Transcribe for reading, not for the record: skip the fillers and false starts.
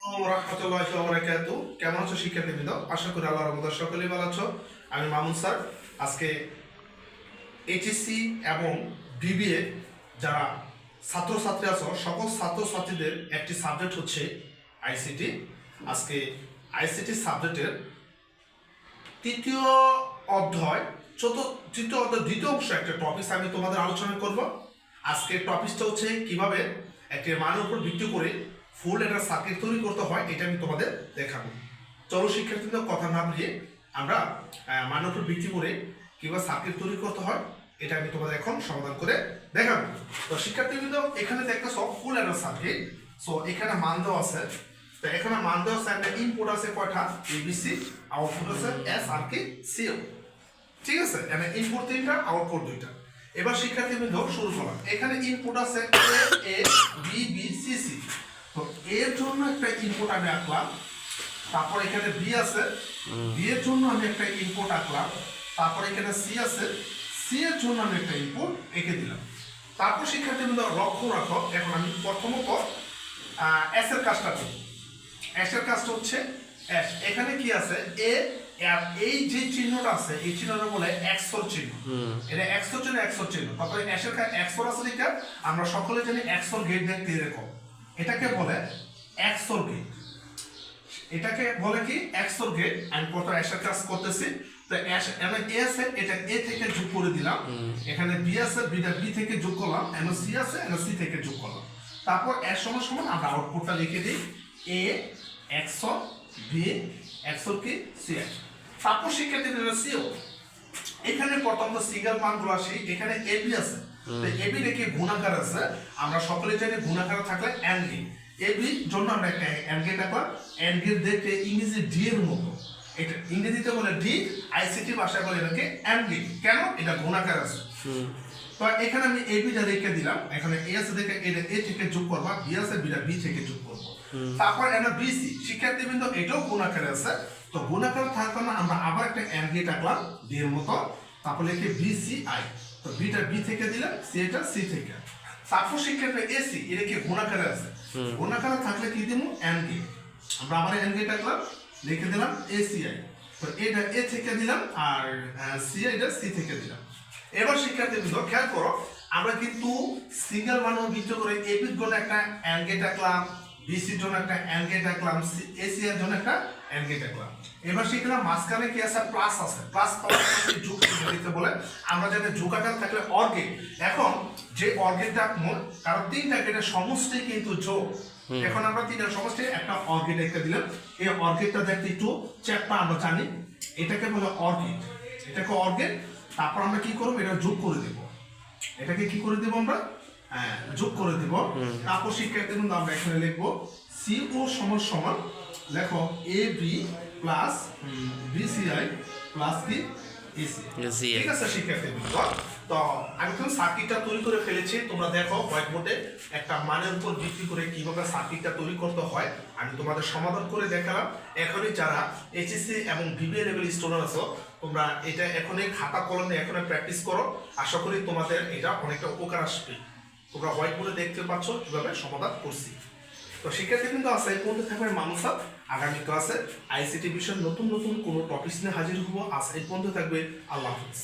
রাহমাতুল্লাহি ওয়া বারাকাতুহু। কেমন আছো শিক্ষার্থীবৃন্দ? আশা করি আল্লাহর রহমতে সকলেই ভালো আছো। আমি মামুন স্যার। আজকে এইচএসসি এবং বিবিএ যারা ছাত্রছাত্রী আছো সকল ছাত্রছাত্রীদের একটি সাবজেক্ট হচ্ছে আইসিটি। আজকে আইসিটি সাবজেক্টের তৃতীয় অধ্যায় দ্বিতীয় অংশ একটা টপিক আমি তোমাদের আলোচনা করব। আজকের টপিকটা হচ্ছে কিভাবে একটি মানের উপর ভিত্তি করে ফুল একটা সার্কিট তৈরি করতে হয়, এটা আমি তোমাদের দেখাবো। চলো শিক্ষার্থীদের কথা না বলিয়ে আমরা মানের উপর ভিত্তি করে কিভাবে সার্কিট তৈরি করতে হয় এটা আমি তোমাদের এখন সমাধান করে দেখাবো। তো শিক্ষার্থীবৃন্দ এখানে দেখতেছো ফুল একটা সার্কিট। সো এখানে মান দেওয়া আছে। তো এখানে মান দেওয়া আছে, একটা ইনপুট আছে কয়টা এবিসি, আউটপুট আছে এস আর কি সিও। ঠিক আছে, এখানে ইনপুট তিনটা, আউটপুট দুইটা। এবার শিক্ষার্থীবৃন্দ শুরু করলাম। এখানে ইনপুট আছে A B B C C. তো এর জন্য একটা ইনপুট আমি আঁকলাম। তারপর এখানে বি আছে, বি এর জন্য আমি একটা ইনপুট আঁকলাম। তারপর এখানে সি আছে, সি এর জন্য আমি একটা ইনপুট এঁকে দিলাম। তারপর শিক্ষার্থীবৃন্দ লক্ষ্য রাখো, এখন আমি প্রথমত এস এর কাজটা করি। এস এর কাজটা হচ্ছে এস। এখানে কি আছে এ, এই যে চিহ্নটা আছে এই চিহ্নটা বলে এক্সর চিহ্ন। এটা এক্সর চিহ্ন, এক্সর চিহ্ন। তারপরে এস এর এক্সর আছে যেটা আমরা সকলে জানি এক্সর গেট দেখতে এরকম। এটাকে বলে এক্সর গেট। এটাকে বলে কি এক্সর গেট। আমি প্রথমে এস এর কাজ করতেছি। তো এস এখানে এ আছে, এটা এ থেকে যোগ করে দিলাম। এখানে বি আছে, বিটা বি থেকে যোগ করলাম। এখানে সি আছে, এখানে সি থেকে যোগ করলাম। তারপর এস সমান সমান আমরা আউটপুটটা লিখে দিই এ এক্সর বি এক্সর কি সি। তারপর শিক্ষার্থীদের সিও। এখানে প্রথম তো সিঙ্গেল মানগুলো আসি। এখানে এবি আছে, তো এবি রেখে গুণাকার আছে। আমরা সকলে জানি গুণাকার থাকলে এন্ড গেট। এবি জন্য আমরা একটা এন্ড গেট আঁকলাম। এন্ড গেট দেখতে ইংরেজি ডি এর মতো। এটা ইংরেজিতে বলে ডি, আইসিটি ভাষায় বলে এটাকে এন্ড গেট। কেন? এটা গুণাকার আছে। তো এখানে আমি এবিটা রেখে দিলাম। এখানে এ আছে দেখে এটা এ থেকে যোগ করবা, বি আছে বিটা বি থেকে যোগ করব। তারপর এটা বিসি। শিক্ষার্থীবৃন্দ এটাও গুণাকারে আছে। তো গুণাকার থাকতো না, আমরা আবার একটা এন্ড গেট আঁকলাম ডি এর মতো। তারপর লিখে বিসিআই। তো বিটা বি থেকে দিলাম, সি এটা সি থেকে। তারপর শিক্ষার্থী এসি, এটা কি গুণাকারে আছে। গুণাকারে থাকলে কি দিব এন্ড গেট। আমরা আবার এন্ড গেট আঁকলাম, লিখে দিলাম এসিআই। তো এটা এ থেকে দিলাম আর সি এটা সি থেকে দিলাম। এবার শিক্ষার্থীবৃন্দ খেয়াল করো, আমরা কিন্তু সিঙ্গেল মান ভিত্তি করে এবির জন্য একটা এন্ড গেট আঁকলাম, বিসির জন্য একটা এন্ড গেট আঁকলাম, এসি এর জন্য একটা এন্ড গেট আঁকলাম। এবার শিখলাম মাঝখানে কি আছে প্লাস আছে। প্লাস যোগ দিতে বলে আমরা জানি যোগ আকার থাকলে অর গেট। এখন যে অর গেটটা আঁকবো, কারণ তিনটা গেটের সমষ্টি কিন্তু যোগ। এখন আমরা তিনটা সমষ্টি একটা অর গেট একটা দিলাম। এই অর গেটটা দেখতে একটু চ্যাপ্টা আমরা জানি, এটাকে বলে অর গেট। এটাকে অর গেট। তারপর আমরা কি করবো, এটা যোগ করে দেব। এটাকে কি করে দেব আমরা যোগ করে দেব। তারপর শিক্ষার্থীবৃন্দ আমরা এখানে লিখবো সিও সমান সমান লেখো A B plus BCI plus কি এসি। ঠিক আছে শিক্ষার্থীবৃন্দ, তো আমি তো সার্কিটটা তৈরি করে ফেলেছি। তোমরা দেখো হোয়াইট বোর্ডে একটা মানের উপর ভিত্তি করে কিভাবে সার্কিটটা তৈরি করতে হয় আমি তোমাদের সমাধান করে দেখালাম। এখনই যারা এইচএসসি এবং বিবিএ লেভেল স্টুডেন্ট আছো, তোমরা এটা এখনই খাতা কলমে এখনই প্র্যাকটিস করো। আশা করি তোমাদের এটা অনেকটা উপকার আসবে। তোমরা হোয়াইট বোর্ডে দেখতে পাচ্ছ কিভাবে সমাধান করছি। তো শিক্ষার্থী কিন্তু আছে এই পর্যন্ত থাকবে মানুষ। আগামী ক্লাসে আইসিটি বিষয়ে নতুন নতুন কোনো টপিক নিয়ে হাজির হবো। আজ এই পর্যন্ত থাকবে। আল্লাহ হাফিজ।